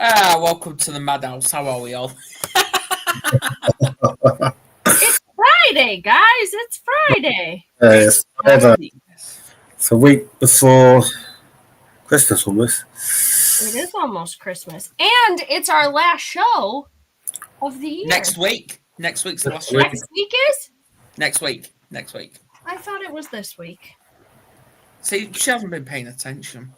Welcome to the Madhouse. How are we all? It's Friday, guys. It's Friday. It's a week before Christmas almost. It is almost Christmas. And it's our last show of the year. Next week's the last show. Next week is? Next week. I thought it was this week. See, she hasn't been paying attention.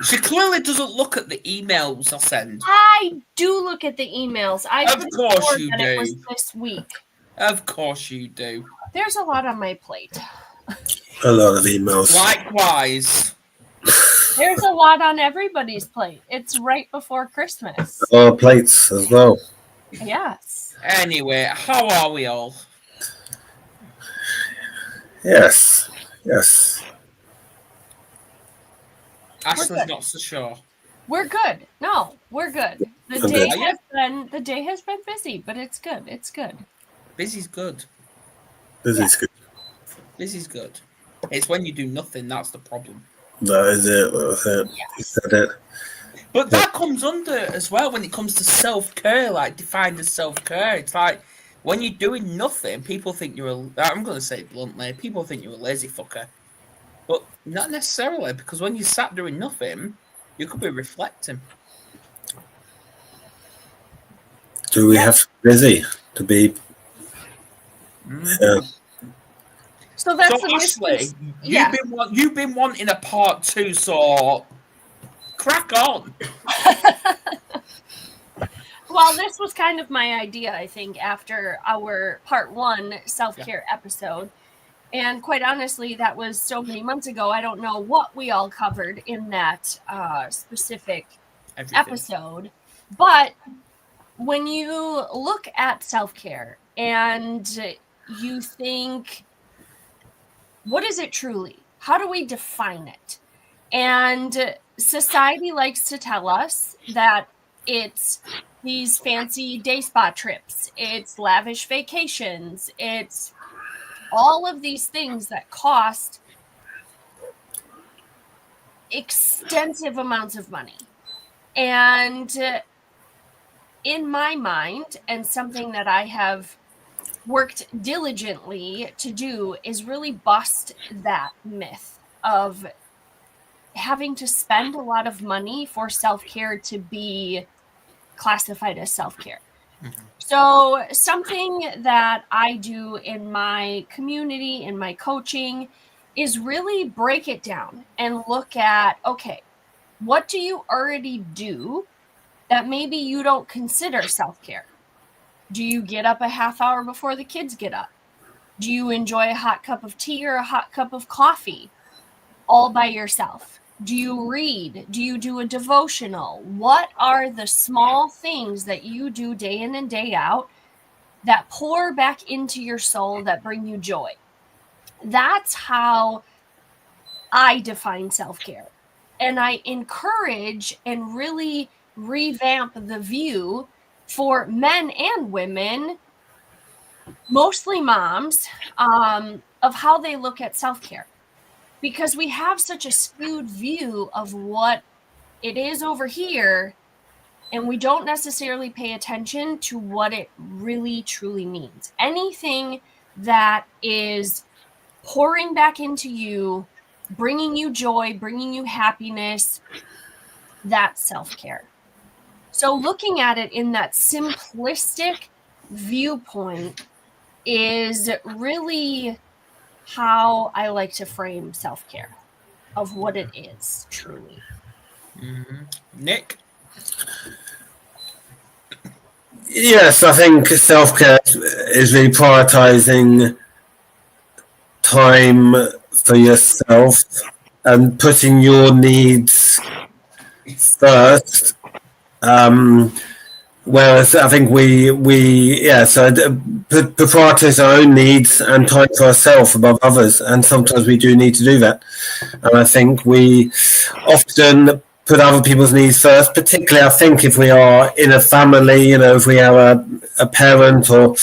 She clearly doesn't look at the emails I send. I do look at the emails. Of course you do. It was this week. Of course you do. There's a lot on my plate. A lot of emails. Likewise. There's a lot on everybody's plate. It's right before Christmas. A lot of plates as well. Yes. Anyway, how are we all? Yes. Ashley's not so sure. We're good. No, we're good. The day has been busy, but it's good. It's good. Busy's good. Busy's good. Busy's good. It's when you do nothing that's the problem. That is it. That's it. Yes. You said it. But that comes under as well when it comes to self-care, like defined as self-care. It's like when you're doing nothing, people think I'm going to say it bluntly, people think you're a lazy fucker. But not necessarily, because when you sat doing nothing, you could be reflecting. Do we have to be busy to be? Yeah. So that's Ashley, you've been wanting a part 2, so crack on. Well, this was kind of my idea, I think, after our part 1 self-care episode. And quite honestly, that was so many months ago. I don't know what we all covered in that specific episode. But when you look at self-care and you think, what is it truly? How do we define it? And society likes to tell us that it's these fancy day spa trips, it's lavish vacations, it's all of these things that cost extensive amounts of money. And in my mind, and something that I have worked diligently to do, is really bust that myth of having to spend a lot of money for self-care to be classified as self-care. Mm-hmm. So something that I do in my community, in my coaching, is really break it down and look at, okay, what do you already do that maybe you don't consider self-care? Do you get up a half hour before the kids get up? Do you enjoy a hot cup of tea or a hot cup of coffee all by yourself? Do you read? Do you do a devotional? What are the small things that you do day in and day out that pour back into your soul, that bring you joy? That's how I define self-care. And I encourage and really revamp the view for men and women, mostly moms, of how they look at self-care. Because we have such a skewed view of what it is over here, and we don't necessarily pay attention to what it really truly means. Anything that is pouring back into you, bringing you joy, bringing you happiness, that's self-care. So looking at it in that simplistic viewpoint is really how I like to frame self-care, of what it is truly. Mm-hmm. Nick? Yes, I think self-care is really prioritizing time for yourself and putting your needs first. Whereas I think we prioritize our own needs and time for ourselves above others, and sometimes we do need to do that. And I think we often put other people's needs first, particularly I think if we are in a family, if we have a parent or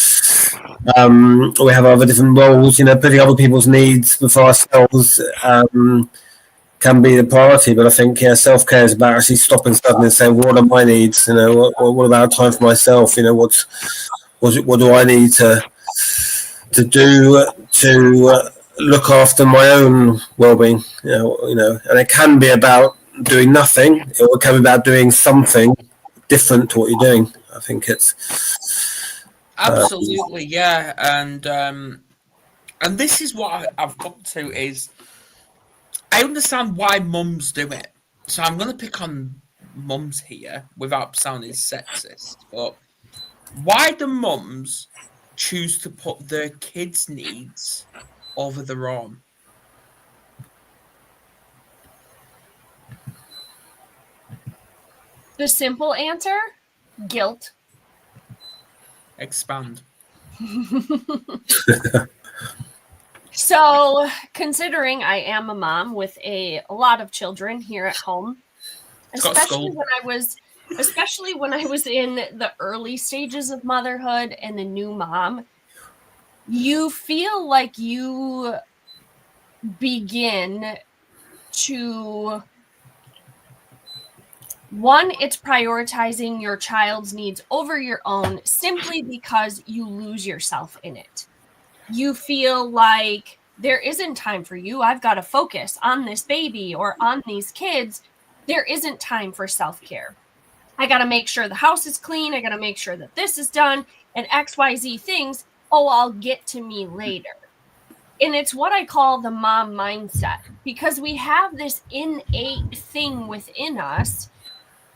we have other different roles, putting other people's needs before ourselves can be the priority. But I think self-care is about actually stopping suddenly and saying, what are my needs? What about time for myself? What do I need to do to look after my own well-being? And it can be about doing nothing, or it can be about doing something different to what you're doing. I think it's absolutely, yeah, and this is what I've come to is I understand why mums do it. So I'm going to pick on mums here without sounding sexist, but why do mums choose to put their kids' needs over their own? The simple answer, guilt. Expand. So, considering I am a mom with a lot of children here at home, especially when I was in the early stages of motherhood and a new mom, you feel like you begin to one, it's prioritizing your child's needs over your own simply because you lose yourself in it. You feel like there isn't time for you. I've got to focus on this baby or on these kids. There isn't time for self-care. I got to make sure the house is clean. I got to make sure that this is done and XYZ things. Oh, I'll get to me later. And it's what I call the mom mindset, because we have this innate thing within us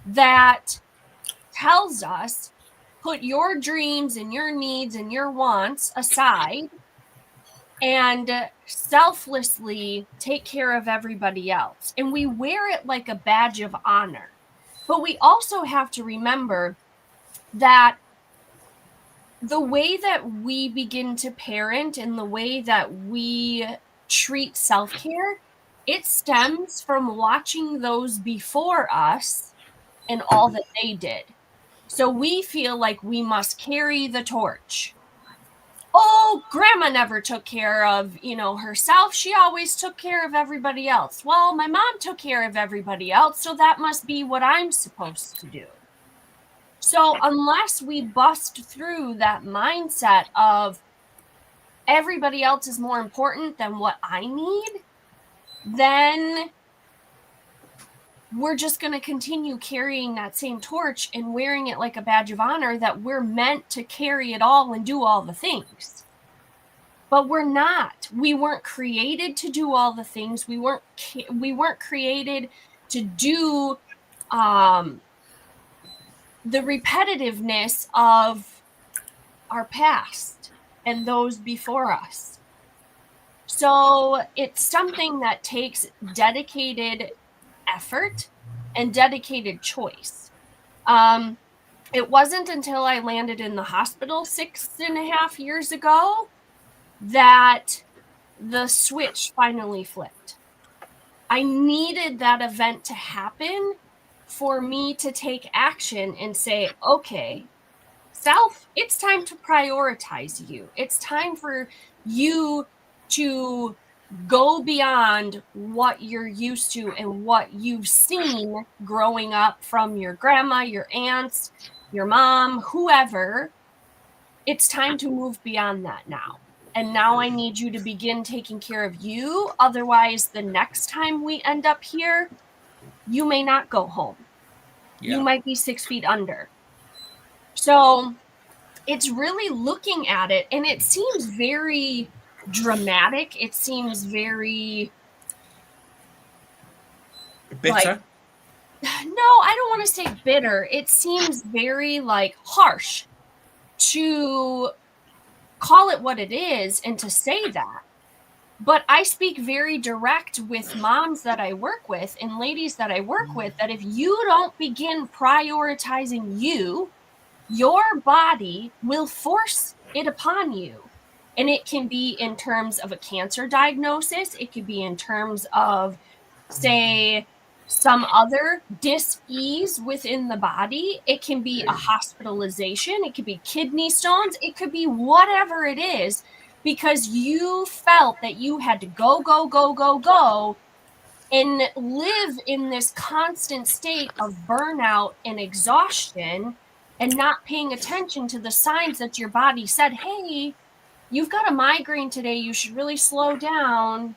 that tells us, put your dreams and your needs and your wants aside and selflessly take care of everybody else. And we wear it like a badge of honor. But we also have to remember that the way that we begin to parent and the way that we treat self-care, it stems from watching those before us and all that they did. So we feel like we must carry the torch. Oh, grandma never took care of, herself. She always took care of everybody else. Well, my mom took care of everybody else, so that must be what I'm supposed to do. So unless we bust through that mindset of everybody else is more important than what I need, then we're just going to continue carrying that same torch and wearing it like a badge of honor that we're meant to carry it all and do all the things. But we're not. We weren't created to do all the things. We weren't created to do the repetitiveness of our past and those before us. So it's something that takes dedicated effort and dedicated choice. It wasn't until I landed in the hospital 6.5 years ago that the switch finally flipped. I needed that event to happen for me to take action and say, okay, self, it's time to prioritize you. It's time for you to go beyond what you're used to and what you've seen growing up from your grandma, your aunts, your mom, whoever. It's time to move beyond that now. And now I need you to begin taking care of you. Otherwise, the next time we end up here, you may not go home. Yeah. You might be 6 feet under. So it's really looking at it, and it seems very dramatic. It seems very bitter. No, I don't want to say bitter. It seems very harsh to call it what it is and to say that. But I speak very direct with moms that I work with and ladies that I work with, that if you don't begin prioritizing you, your body will force it upon you. And it can be in terms of a cancer diagnosis. It could be in terms of, say, some other dis-ease within the body. It can be a hospitalization. It could be kidney stones. It could be whatever it is, because you felt that you had to go and live in this constant state of burnout and exhaustion and not paying attention to the signs that your body said, hey, you've got a migraine today, you should really slow down.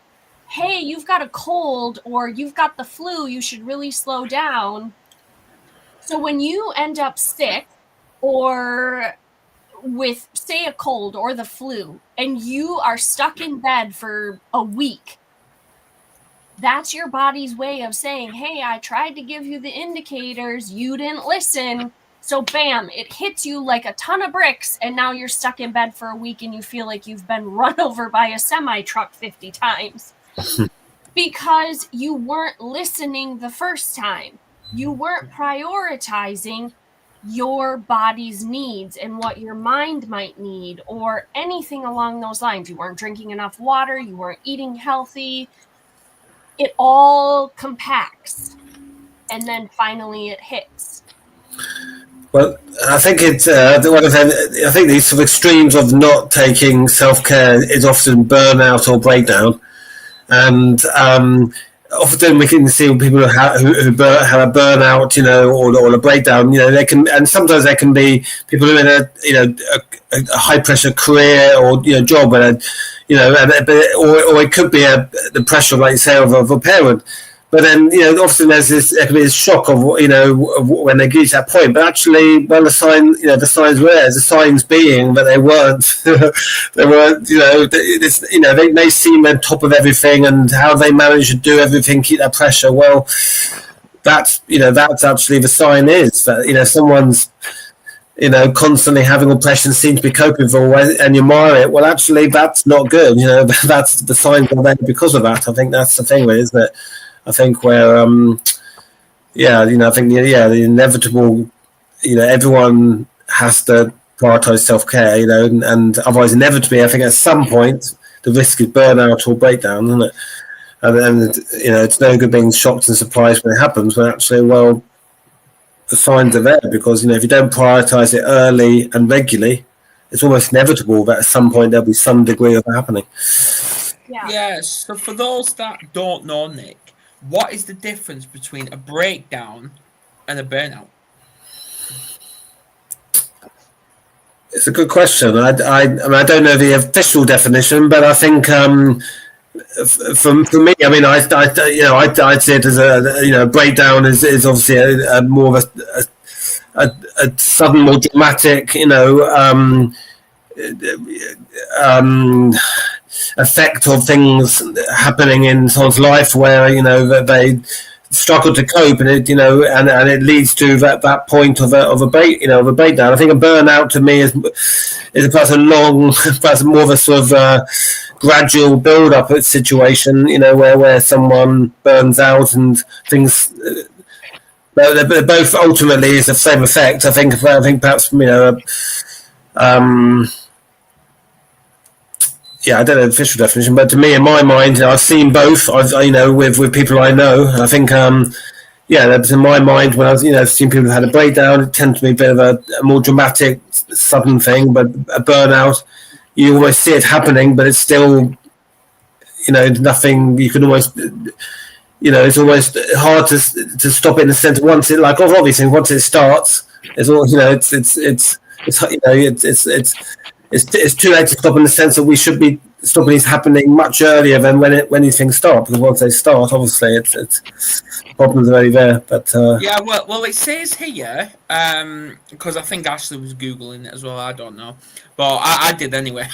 Hey, you've got a cold or you've got the flu, you should really slow down. So when you end up sick or with, say, a cold or the flu, and you are stuck in bed for a week, that's your body's way of saying, hey, I tried to give you the indicators, you didn't listen. So bam, it hits you like a ton of bricks, and now you're stuck in bed for a week and you feel like you've been run over by a semi-truck 50 times. Because you weren't listening the first time. You weren't prioritizing your body's needs and what your mind might need or anything along those lines. You weren't drinking enough water, you weren't eating healthy. It all compacts, and then finally it hits. Well, I think it's I think these sort of extremes of not taking self-care is often burnout or breakdown, and often we can see people who have a burnout, or a breakdown. They can, and sometimes they can be people who are in a high pressure career or job, and or it could be the pressure, like you say, of a parent. But then, often there can be this shock of when they get to that point. But actually, well, the signs were there. The signs being that they weren't, they may seem on top of everything, and how they manage to do everything, keep that pressure. Well, that's actually the sign is that someone's constantly having all pressure and seem to be coping with all, and you admire it. Well, actually, that's not good. That's the signs are there because of that. I think that's the thing, isn't it? I think where, I think the inevitable, everyone has to prioritize self-care, and otherwise inevitably, I think at some point the risk is burnout or breakdown, isn't it? And it's no good being shocked and surprised when it happens. When actually, well, the signs are there because if you don't prioritize it early and regularly, it's almost inevitable that at some point there'll be some degree of happening. Yeah. So for those that don't know, Nick, what is the difference between a breakdown and a burnout? It's a good question. I don't know the official definition, but I think for me, I mean, I'd see it as a breakdown is obviously a more of a sudden, more dramatic, effect of things happening in someone's life where that they struggle to cope, and it and it leads to that point of a breakdown. I think a burnout to me is perhaps perhaps more of a sort of gradual build up situation, where someone burns out and things. But both ultimately is the same effect. I think perhaps I don't know the official definition, but to me, in my mind, I've seen both. With people I know, I think, that's in my mind when I've seen people who had a breakdown. It tends to be a bit of a more dramatic, sudden thing, but a burnout, you almost see it happening, but it's still, nothing. You can almost, it's almost hard to stop it in the sense. Once it, like obviously, once it starts, it's all, it's too late to stop in the sense that we should be stopping these happening much earlier than when these things start. Because once they start, obviously, it's problems are already there. But well, it says here because I think Ashley was googling it as well. I don't know, but I did anyway.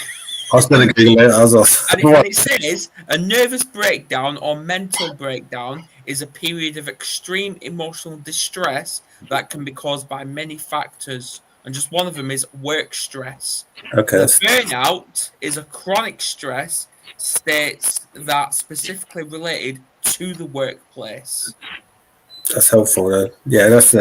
I was going to Google it. I was off. And it says a nervous breakdown or mental breakdown is a period of extreme emotional distress that can be caused by many factors. And just one of them is work stress. Okay. Burnout is a chronic stress states that specifically related to the workplace. That's helpful. Yeah, that's.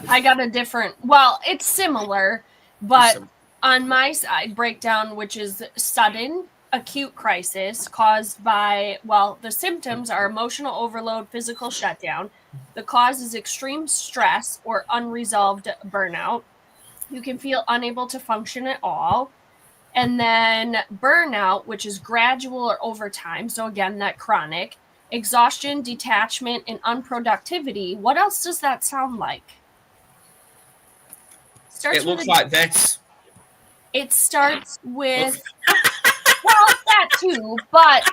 I got a different. Well, it's similar, but on my side, breakdown, which is sudden acute crisis caused by, the symptoms are emotional overload, physical shutdown. The cause is extreme stress or unresolved burnout. You can feel unable to function at all. And then burnout, which is gradual or over time. So again, that chronic. Exhaustion, detachment, and unproductivity. What else does that sound like? It looks like this. It starts with, well, that too, but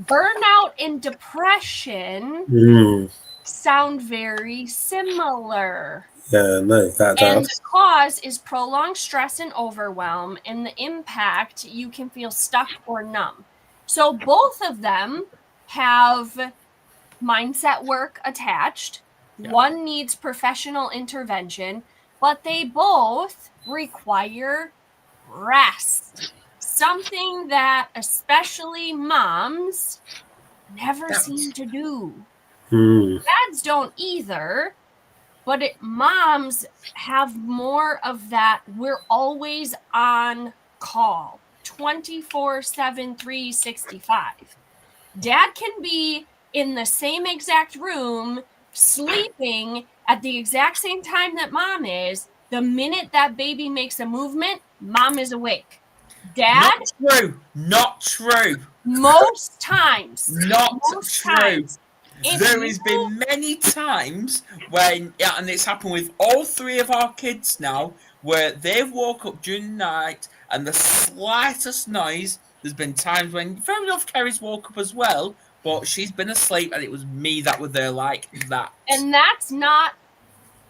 burnout and depression sound very similar. Yeah, no, that And does. the cause is prolonged stress and overwhelm, and the impact, you can feel stuck or numb. So both of them have mindset work attached. Yeah. One needs professional intervention, but they both require rest. Something that especially moms never seem to do. Dads don't either, but moms have more of that. We're always on call 24/7, 365. Dad can be in the same exact room, sleeping at the exact same time that mom is. The minute that baby makes a movement, mom is awake. Dad? Not true. Most times. Not true. Times. There has been many times when, and it's happened with all three of our kids now, where they've woke up during the night and the slightest noise. There's been times when, fair enough, Kerry's woke up as well, but she's been asleep and it was me that was there like that. And that's not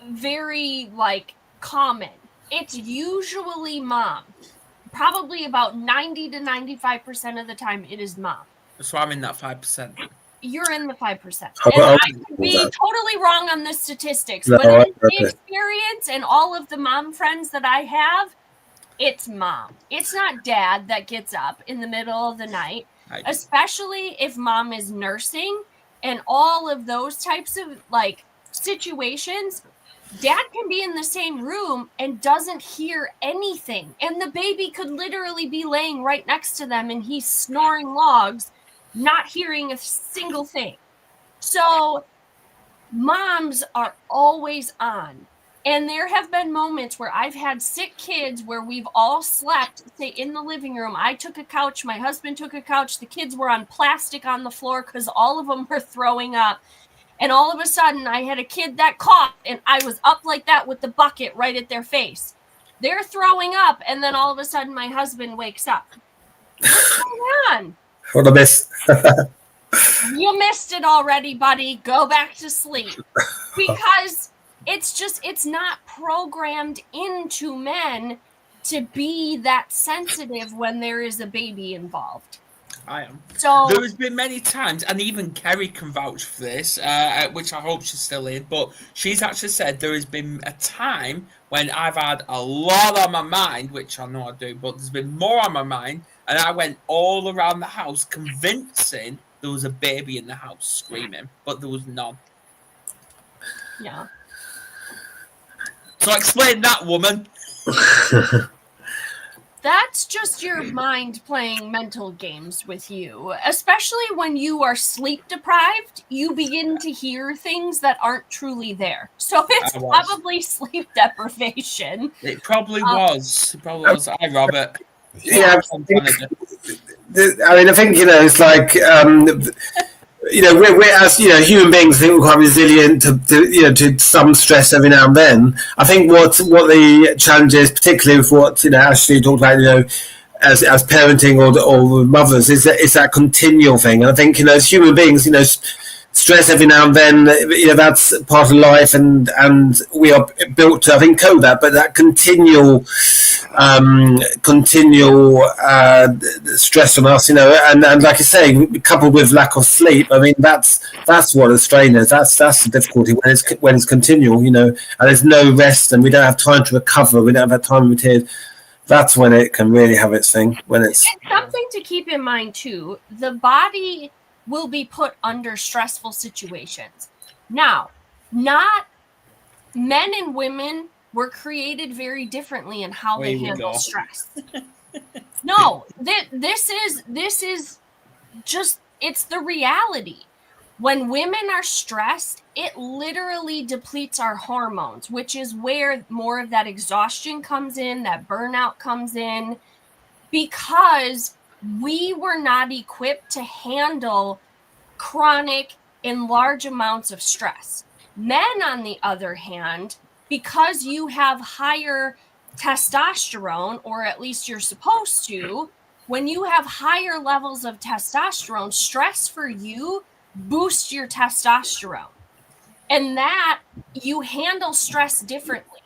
very, common. It's usually mom. Probably about 90 to 95% of the time, it is mom. So I'm in that 5%. You're in the 5%. And I could be totally wrong on the statistics, but in my experience and all of the mom friends that I have, it's mom. It's not dad that gets up in the middle of the night, especially if mom is nursing and all of those types of situations. Dad can be in the same room and doesn't hear anything. And the baby could literally be laying right next to them and he's snoring logs, not hearing a single thing. So moms are always on. And there have been moments where I've had sick kids where we've all slept, say, in the living room. I took a couch, my husband took a couch, the kids were on plastic on the floor because all of them were throwing up. And all of a sudden, I had a kid that coughed, and I was up like that with the bucket right at their face. They're throwing up, and then all of a sudden, my husband wakes up. What's going on? What a miss. You missed it already, buddy. Go back to sleep. Because it's not programmed into men to be that sensitive when there is a baby involved. I am. So there has been many times, and even Kerry can vouch for this, which I hope she's still in, but she's actually said there has been a time when I've had a lot on my mind, which I know I do, but there's been more on my mind, and I went all around the house convincing there was a baby in the house screaming, but there was none. Yeah. So explain that, woman. That's just your mind playing mental games with you. Especially when you are sleep deprived, you begin to hear things that aren't truly there. So it's probably sleep deprivation. It probably was. It probably was. Hi, Robert. Yeah, I mean, I think, it's like, we're as human beings, I think we're quite resilient to some stress every now and then. I think what the challenge is, particularly with what Ashley talked about, as parenting or mothers, is that continual thing. And I think as human beings, stress every now and then, that's part of life, and we are built to, I think, cope that. But that continual stress on us, and like I say, coupled with lack of sleep, I mean, that's what a strain is. That's the difficulty when it's continual, and there's no rest, and we don't have time to recover. We don't have time with it. That's when it can really have its thing. When it's something to keep in mind too. The body will be put under stressful situations. Now, not men and women were created very differently in how they handle stress. No, this is just, it's the reality. When women are stressed, it literally depletes our hormones, which is where more of that exhaustion comes in, that burnout comes in. because we were not equipped to handle chronic and large amounts of stress. Men, on the other hand, because you have higher testosterone, or at least you're supposed to, when you have higher levels of testosterone, stress for you boosts your testosterone. And that you handle stress differently.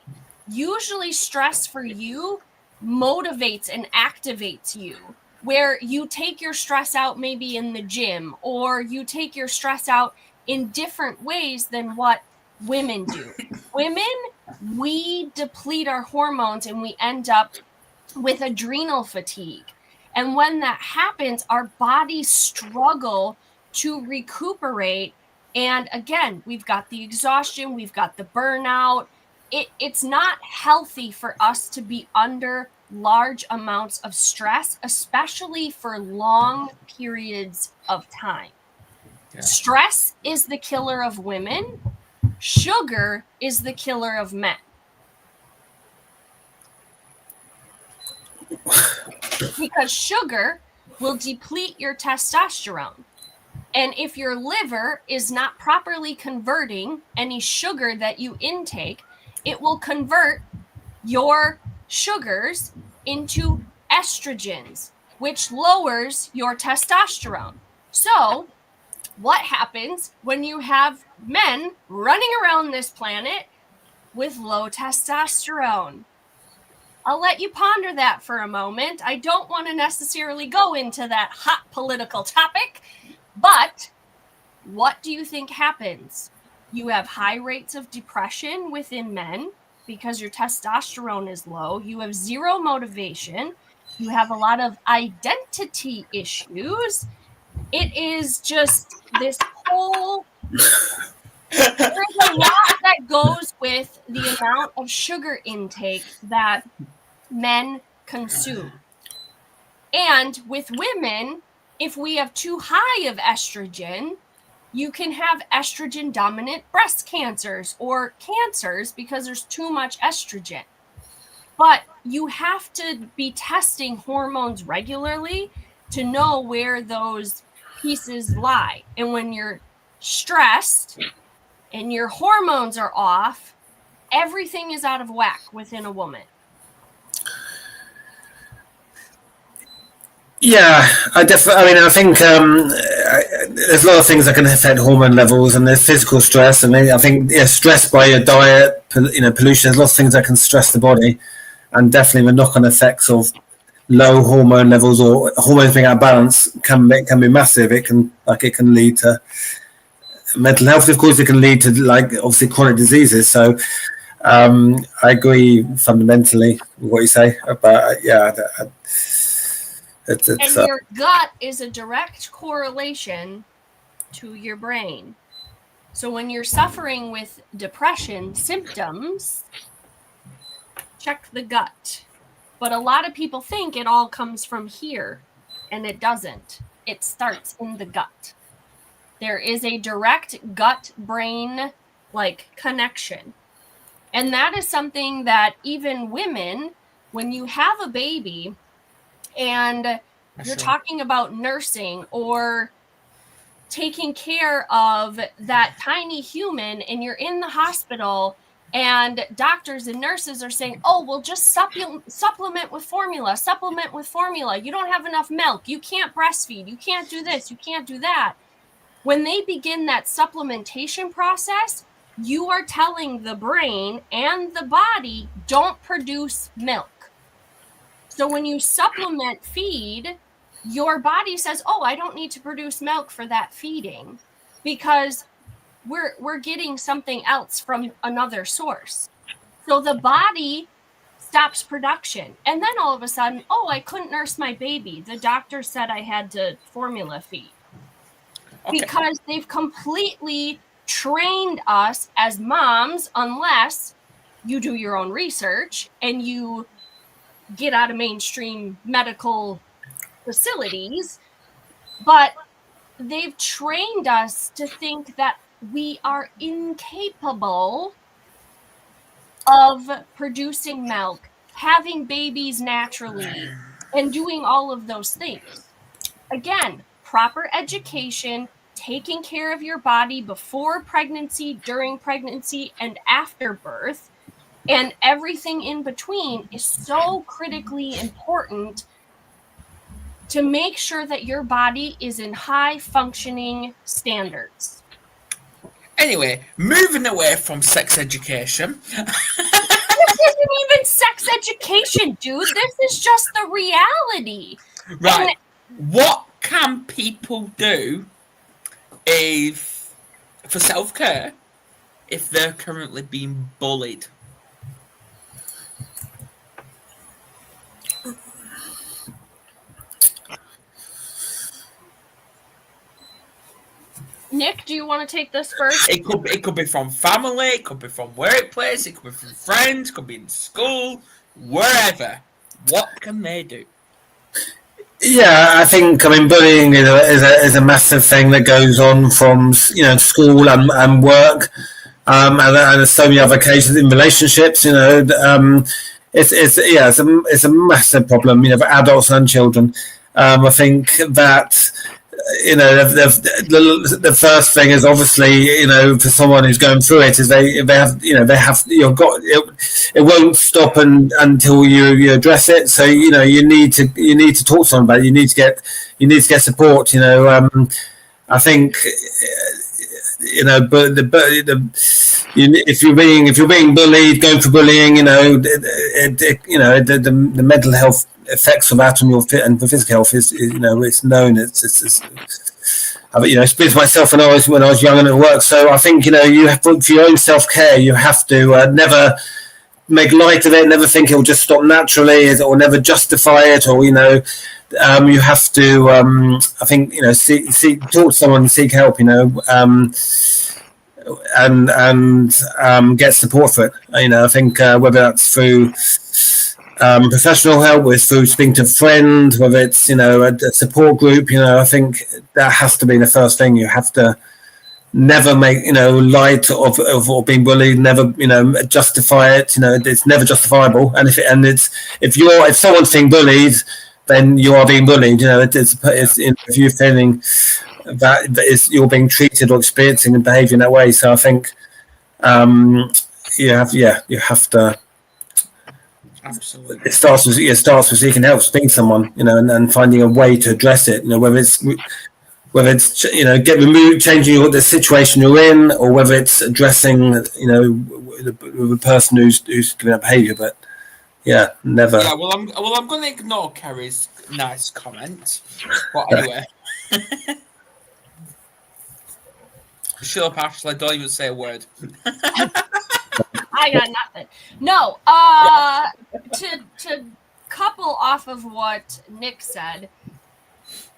Usually stress for you motivates and activates you, where you take your stress out maybe in the gym, or you take your stress out in different ways than what women do. Women, we deplete our hormones and we end up with adrenal fatigue. And when that happens, our bodies struggle to recuperate. And again, we've got the exhaustion, we've got the burnout. It's not healthy for us to be under large amounts of stress, especially for long periods of time. Yeah. Stress is the killer of women. Sugar is the killer of men. Because sugar will deplete your testosterone. And if your liver is not properly converting any sugar that you intake, it will convert your sugars into estrogens, which lowers your testosterone. So what happens when you have men running around this planet with low testosterone? I'll let you ponder that for a moment. I don't want to necessarily go into that hot political topic, but what do you think happens? You have high rates of depression within men because your testosterone is low. You have zero motivation. You have a lot of identity issues. It is just this whole... There's a lot that goes with the amount of sugar intake that men consume. And with women, if we have too high of estrogen, you can have estrogen dominant breast cancers or cancers because there's too much estrogen. But you have to be testing hormones regularly to know where those pieces lie. And when you're stressed and your hormones are off, everything is out of whack within a woman. Yeah, I think there's a lot of things that can affect hormone levels, and there's physical stress, and I think stress by your diet, pollution. There's lots of things that can stress the body, and definitely the knock-on effects of low hormone levels or hormones being out of balance can be massive. It can lead to mental health. Of course, it can lead to obviously chronic diseases. So I agree fundamentally with what you say about and your gut is a direct correlation to your brain. So when you're suffering with depression symptoms, check the gut. But a lot of people think it all comes from here, and it doesn't. It starts in the gut. There is a direct gut-brain connection. And that is something that even women, when you have a baby and you're talking about nursing or taking care of that tiny human, and you're in the hospital and doctors and nurses are saying, oh, well, just supplement with formula. You don't have enough milk. You can't breastfeed. You can't do this. You can't do that. When they begin that supplementation process, you are telling the brain and the body, don't produce milk. So when you supplement feed, your body says, oh, I don't need to produce milk for that feeding because we're getting something else from another source. So the body stops production. And then all of a sudden, oh, I couldn't nurse my baby. The doctor said I had to formula feed. Okay. Because they've completely trained us as moms, unless you do your own research and you get out of mainstream medical facilities, but they've trained us to think that we are incapable of producing milk, having babies naturally, and doing all of those things. Again, proper education, taking care of your body before pregnancy, during pregnancy, and after birth, and everything in between is so critically important to make sure that your body is in high functioning standards. Anyway, moving away from sex education. This isn't even sex education, dude. This is just the reality. Right. What can people do for self-care if they're currently being bullied? Nick, do you want to take this first? It could be from family, it could be from workplace, it could be from friends, it could be in school, wherever. What can they do? Yeah, I think bullying is a massive thing that goes on from school and work, and there's so many other cases in relationships. It's a massive problem. For adults and children. I think that the first thing is obviously for someone who's going through it is they have you've got it won't stop until you address it. So you need to talk to someone about it. You need to get support. I think but if you're being bullied, going for bullying, the mental health effects of that on your and the physical health is it's known. I've experienced myself when I was young and at work. So I think you have, for your own self-care, you have to never make light of it, never think it will just stop naturally, or never justify it, or you have to I think talk to someone, seek help, and get support for it. I think whether that's through professional help, with through speaking to friends, whether it's a support group, I think that has to be the first thing. You have to never make light of being bullied, never justify it. It's never justifiable, and if someone's being bullied, then you are being bullied. If you're feeling that you're being treated or experiencing behaviour in that way. So I think you have to. Absolutely. It starts with seeking help, speaking to someone, and finding a way to address it. Whether it's changing the situation you're in, or whether it's addressing the person who's giving that behaviour. But never. Yeah, well, I'm going to ignore Kerry's nice comment. But anyway, shut up, Ashley. Don't even say a word. I got nothing. No, to couple off of what Nick said,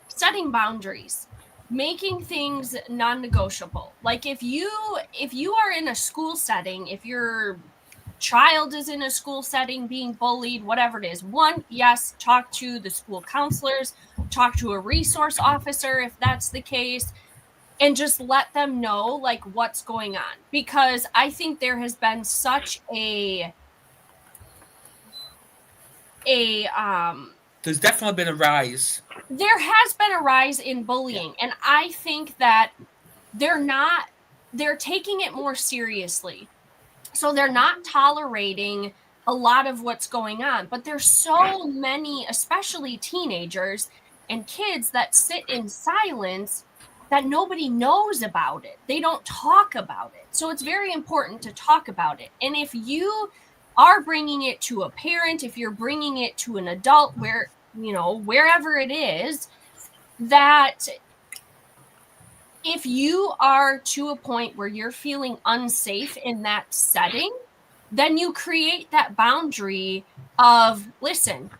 setting boundaries, making things non-negotiable. Like if you are in a school setting, if your child is in a school setting being bullied, whatever it is, yes, talk to the school counselors, talk to a resource officer if that's the case. And just let them know what's going on, because I think there has been such a there's definitely been a rise. There has been a rise in bullying, and I think that they're taking it more seriously. So they're not tolerating a lot of what's going on, but there's so many, especially teenagers and kids, that sit in silence, that nobody knows about it. They don't talk about it. So it's very important to talk about it. And if you are bringing it to a parent, if you're bringing it to an adult, wherever it is, that if you are to a point where you're feeling unsafe in that setting, then you create that boundary of, listen,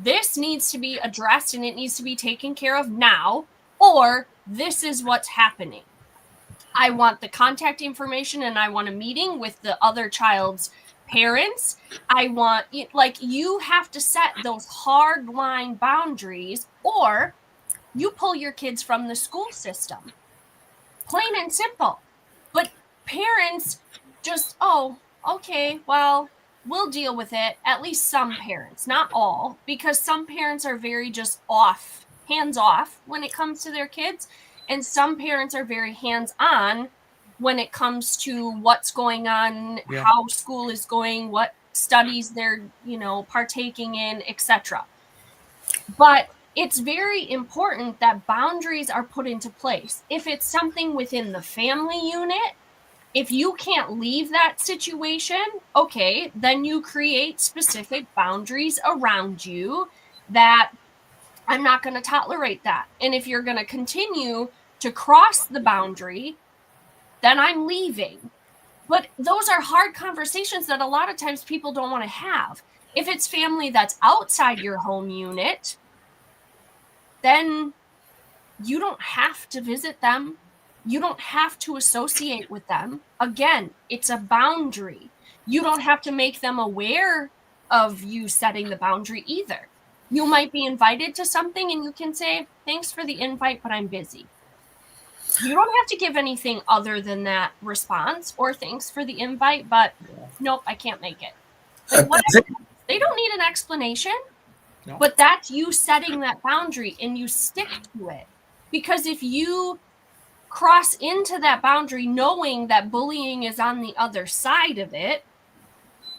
this needs to be addressed and it needs to be taken care of now, or this is what's happening. I want the contact information and I want a meeting with the other child's parents. I want, you have to set those hard line boundaries, or you pull your kids from the school system. Plain and simple. But parents just, oh, okay, well, will deal with it, at least some parents, not all, because some parents are very just off, hands off when it comes to their kids, and some parents are very hands on when it comes to what's going on, how school is going, what studies they're, partaking in, etc. But it's very important that boundaries are put into place. If it's something within the family unit, if you can't leave that situation, okay, then you create specific boundaries around you that I'm not going to tolerate that. And if you're going to continue to cross the boundary, then I'm leaving. But those are hard conversations that a lot of times people don't want to have. If it's family that's outside your home unit, then you don't have to visit them. You don't have to associate with them. Again, it's a boundary. You don't have to make them aware of you setting the boundary either. You might be invited to something and you can say, thanks for the invite, but I'm busy. You don't have to give anything other than that response, or thanks for the invite, but nope, I can't make it. Like, whatever. They don't need an explanation, but that's you setting that boundary and you stick to it. Because if you cross into that boundary knowing that bullying is on the other side of it,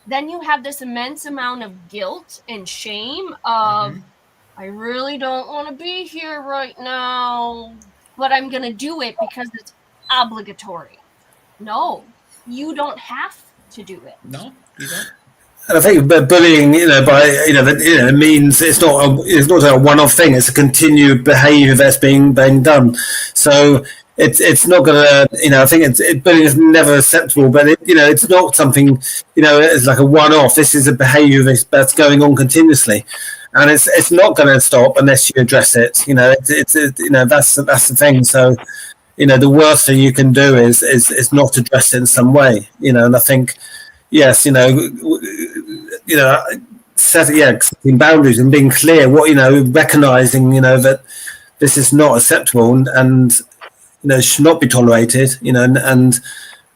then you have this immense amount of guilt and shame of, I really don't want to be here right now, but I'm going to do it because it's obligatory. No, you don't have to do it. No, you don't. And I think bullying, it means it's not a one-off thing. It's a continued behaviour that's being done. So it's not going to, I think bullying is never acceptable. But it's not something, it's like a one-off. This is a behaviour that's going on continuously, and it's not going to stop unless you address it. That's the thing. So, the worst thing you can do is not address it in some way. And I think. Yes, setting boundaries and being clear, recognizing, that this is not acceptable and should not be tolerated, and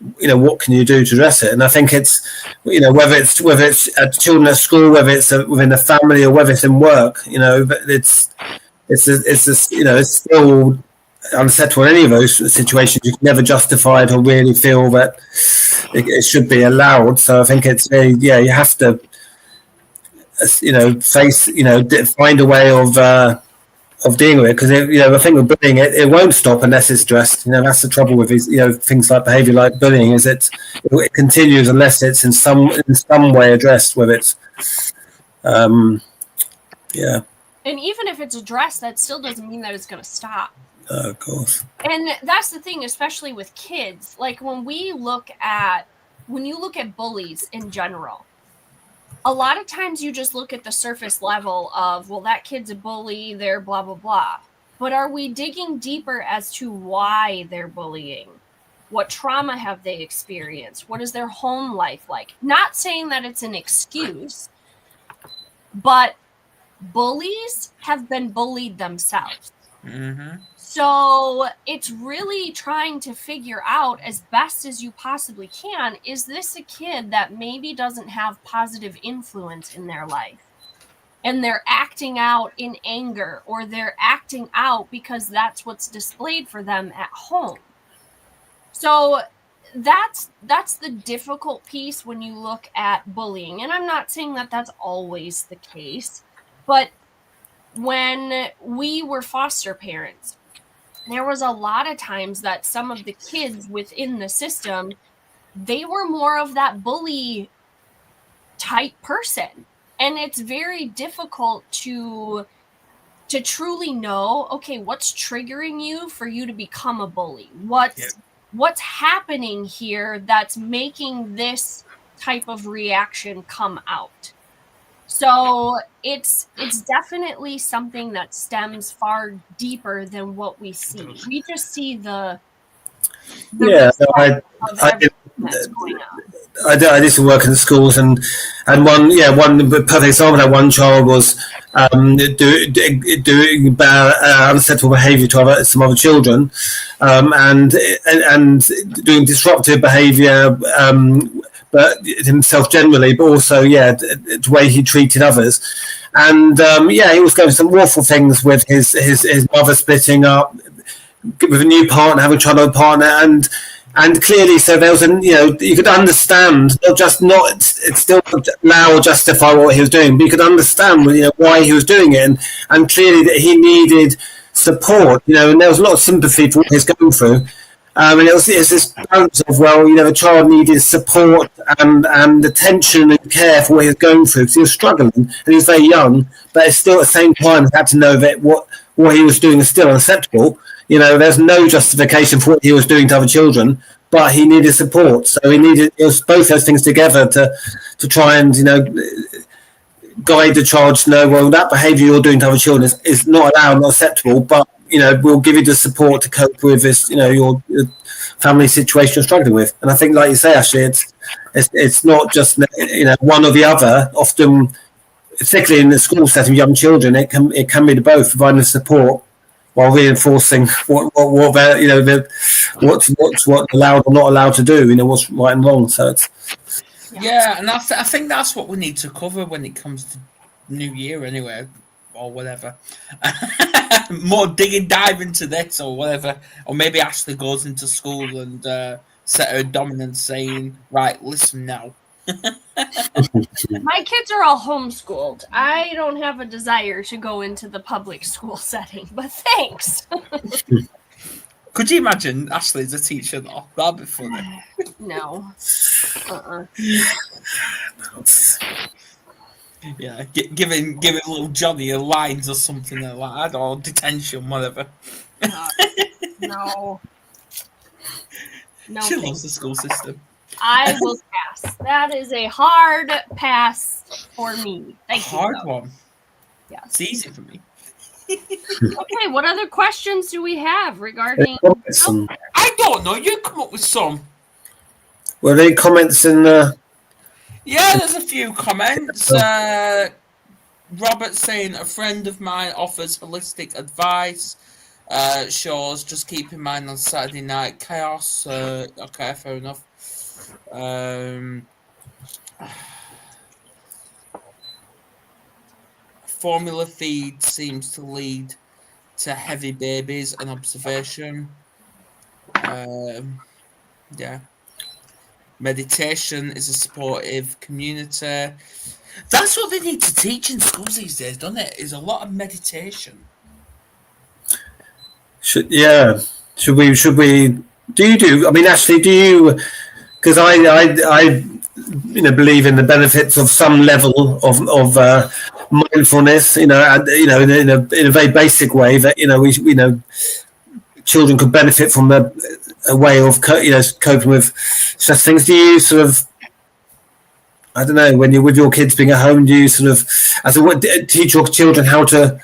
what can you do to address it? And I think it's, whether it's at children at school, whether it's within the family, or whether it's in work, it's still unsettled in any of those situations. You can never justify it or really feel that it should be allowed. So I think it's you have to face find a way of dealing with it, because I think with bullying it won't stop unless it's addressed. That's the trouble with these things like behaviour like bullying, is it continues unless it's in some way addressed, whether it's And even if it's addressed, that still doesn't mean that it's going to stop. Of course. And that's the thing, especially with kids. Like when you look at bullies in general, a lot of times you just look at the surface level of, well, that kid's a bully, they're blah, blah, blah. But are we digging deeper as to why they're bullying? What trauma have they experienced? What is their home life like? Not saying that it's an excuse, but bullies have been bullied themselves. Mm-hmm. So it's really trying to figure out as best as you possibly can, is this a kid that maybe doesn't have positive influence in their life? And they're acting out in anger, or they're acting out because that's what's displayed for them at home. So that's the difficult piece when you look at bullying. And I'm not saying that that's always the case, but when we were foster parents, there was a lot of times that some of the kids within the system, they were more of that bully type person. And it's very difficult to truly know, okay, what's triggering you for you to become a bully? What's happening here that's making this type of reaction come out? So it's definitely something that stems far deeper than what we see. We just see the that's going on. I did some work in the schools, and one perfect example. One child was doing bad, unacceptable behaviour to some other children, and doing disruptive behaviour, but himself generally, but also the way he treated others. And he was going some awful things with his mother splitting up, with a new partner, having a child with a partner, and clearly, so there was you could understand, it's still allow or justify what he was doing, but you could understand, why he was doing it, and clearly that he needed support, and there was a lot of sympathy for what he was going through. And it was this balance of, the child needed support and attention and care for what he was going through, because he was struggling and he was very young, but still at the same time had to know that what he was doing is still unacceptable. There's no justification for what he was doing to other children, but he needed support. So it was both those things together to try and, guide the child to know, that behaviour you're doing to other children is not allowed, not acceptable, but, we'll give you the support to cope with this, your family situation you're struggling with. And I think, like you say, Ashley, it's not just, one or the other. Often, particularly in the school setting, young children, it can be the both, providing the support while reinforcing what's allowed or not allowed to do, what's right and wrong. So it's and I think that's what we need to cover when it comes to New Year, anyway, or whatever. More dive into this or whatever, or maybe Ashley goes into school and set her dominance, saying, "Right, listen now." My kids are all homeschooled. I don't have a desire to go into the public school setting, but thanks. Could you imagine Ashley as a teacher, though? That'd be funny. No. Yeah, giving little Johnny a lines or something like that, or detention, whatever. No. She loves the school system. I will pass. That is a hard pass for me. Thank you. Hard one. Yeah. It's easy for me. Okay, what other questions do we have regarding... I don't know. You come up with some. Were there any comments in the... Yeah, there's a few comments. Robert saying, a friend of mine offers holistic advice. Shows, just keep in mind on Saturday night chaos. Okay, fair enough. Formula feed seems to lead to heavy babies and observation. Meditation is a supportive community. That's what they need to teach in schools these days, don't it? Is a lot of meditation. Should we? Do? I mean, Ashley, do you? Because I believe in the benefits of some level of mindfulness. In a very basic way that we children could benefit from a way of coping with such things. Do you sort of? I don't know, when you're with your kids being at home, do you sort of teach your children how to?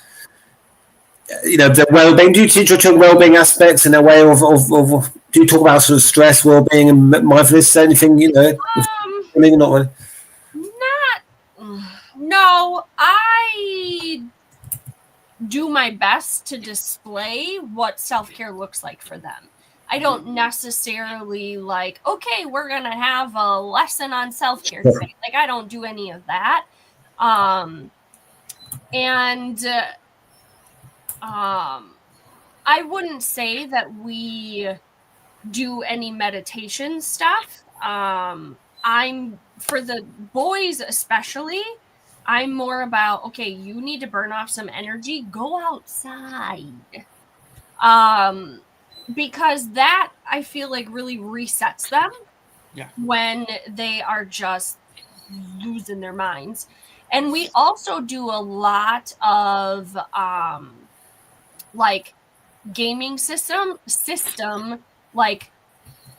Their well-being. Do you teach your children well-being aspects in a way of do you talk about sort of stress, well-being, and mindfulness? Anything not really? No. I do my best to display what self-care looks like for them. I don't necessarily okay, we're gonna have a lesson on self-care today. I don't do any of that. I wouldn't say that we do any meditation stuff. I'm, for the boys especially, I'm more about, okay, you need to burn off some energy, go outside. Because that, I feel like, really resets them when they are just losing their minds. And we also do a lot of gaming system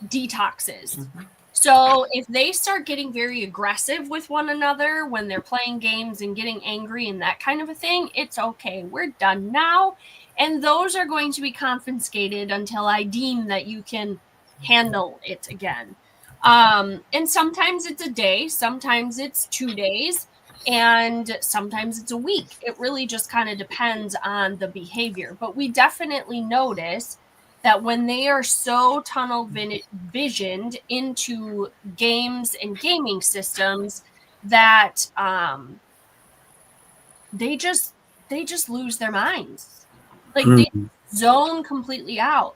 detoxes. Mm-hmm. So if they start getting very aggressive with one another when they're playing games and getting angry and that kind of a thing, it's okay. We're done now. And those are going to be confiscated until I deem that you can handle it again. And sometimes it's a day, sometimes it's 2 days, and sometimes it's a week. It really just kind of depends on the behavior. But we definitely notice that when they are so tunnel visioned into games and gaming systems that they just lose their minds. Like they zone completely out.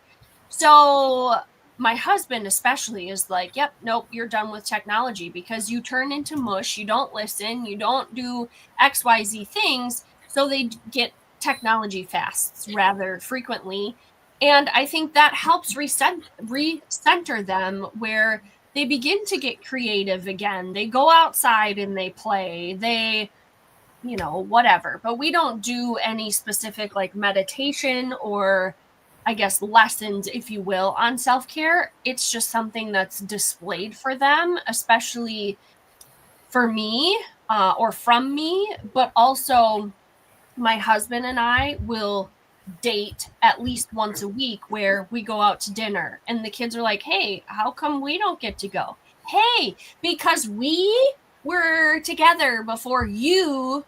So my husband especially is like, yep, nope, you're done with technology because you turn into mush, you don't listen, you don't do XYZ things. So they get technology fasts rather frequently. And I think that helps recenter them where they begin to get creative again. They go outside and they play. They, whatever. But we don't do any specific like meditation or I guess lessons, if you will, on self-care. It's just something that's displayed for them, especially for me or from me, but also my husband and I will date at least once a week where we go out to dinner and the kids are like, hey, how come we don't get to go? Hey, because we were together before you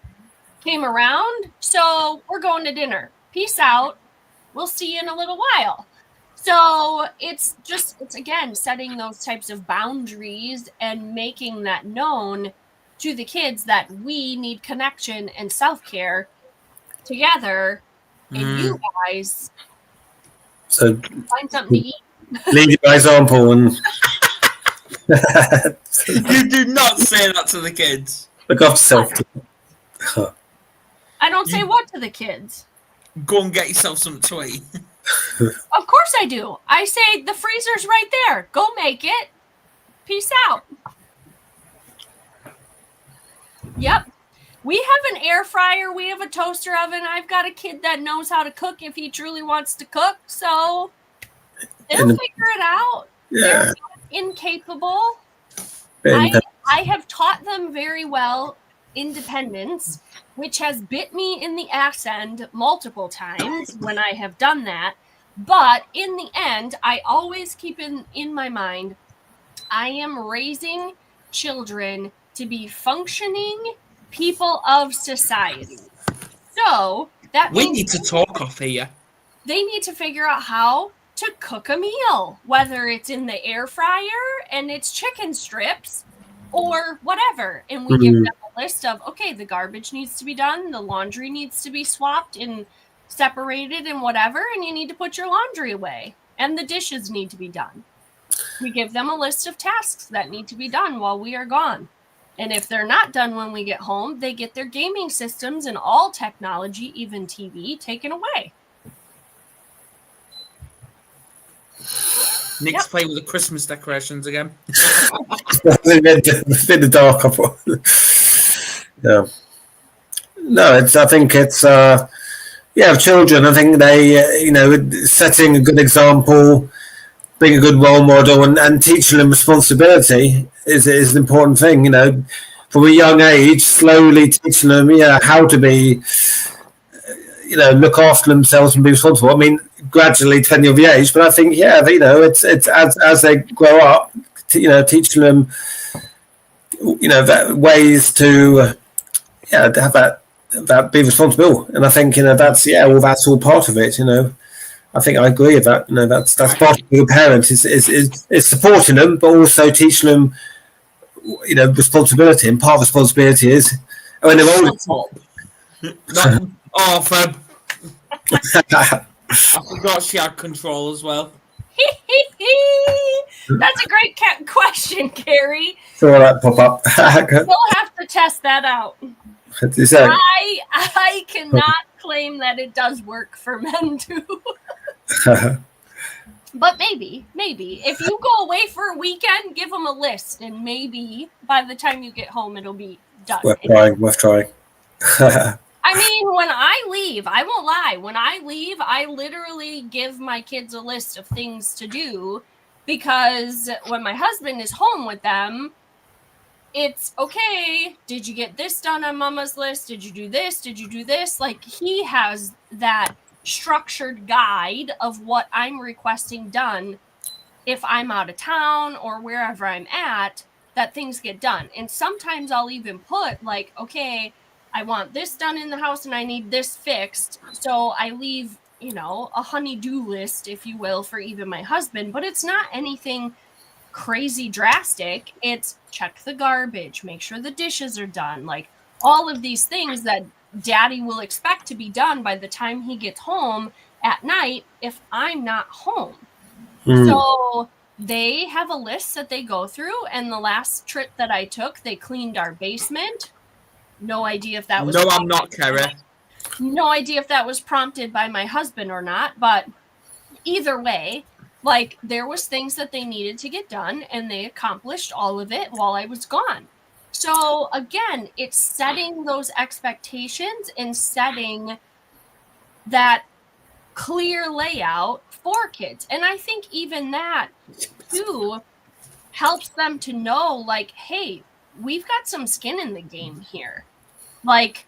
came around, so we're going to dinner. Peace out. We'll see you in a little while. So it's again setting those types of boundaries and making that known to the kids that we need connection and self-care together, and you guys so find something to eat. lead by example and You do not say that to the kids. look after self. I don't say what to the kids. Go and get yourself something to eat. Of course I do. I say the freezer's right there. Go make it. Peace out. Yep. We have an air fryer. We have a toaster oven. I've got a kid that knows how to cook if he truly wants to cook. So they'll figure it out. Yeah. They're not incapable. I have taught them very well independence, which has bit me in the ass end multiple times when I have done that. But in the end, I always keep in my mind, I am raising children to be functioning people of society. So that We means need to talk off here. they need to figure out how to cook a meal, whether it's in the air fryer and it's chicken strips or whatever. And we give them a list of, okay, the garbage needs to be done, the laundry needs to be swapped and separated and whatever, and you need to put your laundry away, and the dishes need to be done. We give them a list of tasks that need to be done while we are gone. And if they're not done when we get home, they get their gaming systems and all technology, even TV, taken away. Nick's playing with the Christmas decorations again. It's in the dark. I thought. Yeah. No, I think it's children. I think they, setting a good example, being a good role model, and teaching them responsibility is an important thing. From a young age, slowly teaching them, how to be, look after themselves and be responsible. I mean, gradually, depending on the age, but I think, it's as they grow up, teaching them, that ways to have that be responsible. And I think that's all part of it. I think I agree with that. That's part of being a parent is supporting them, but also teaching them responsibility. And part of responsibility is when they're older. Fred. I forgot she had control as well. That's a great question, Carrie. Saw that pop up. We'll have to test that out. I cannot claim that it does work for men too. But maybe if you go away for a weekend, give them a list, and maybe by the time you get home, it'll be done. Worth trying. I mean, when I leave, I won't lie. When I leave, I literally give my kids a list of things to do, because when my husband is home with them, it's okay. Did you get this done on Mama's list? Did you do this? Did you do this? Like, he has that structured guide of what I'm requesting done if I'm out of town or wherever I'm at, that things get done. And sometimes I'll even put like, okay, I want this done in the house and I need this fixed. So I leave a honey-do list, if you will, for even my husband, but it's not anything crazy drastic. It's check the garbage, make sure the dishes are done, like all of these things that daddy will expect to be done by the time he gets home at night if I'm not home. So they have a list that they go through, and the last trip that I took, they cleaned our basement. No idea if that was... No, I'm not, Kara. No idea if that was prompted by my husband or not, but either way, like, there was things that they needed to get done, and they accomplished all of it while I was gone. So again, it's setting those expectations and setting that clear layout for kids. And I think even that too helps them to know, like, hey, we've got some skin in the game here. Like,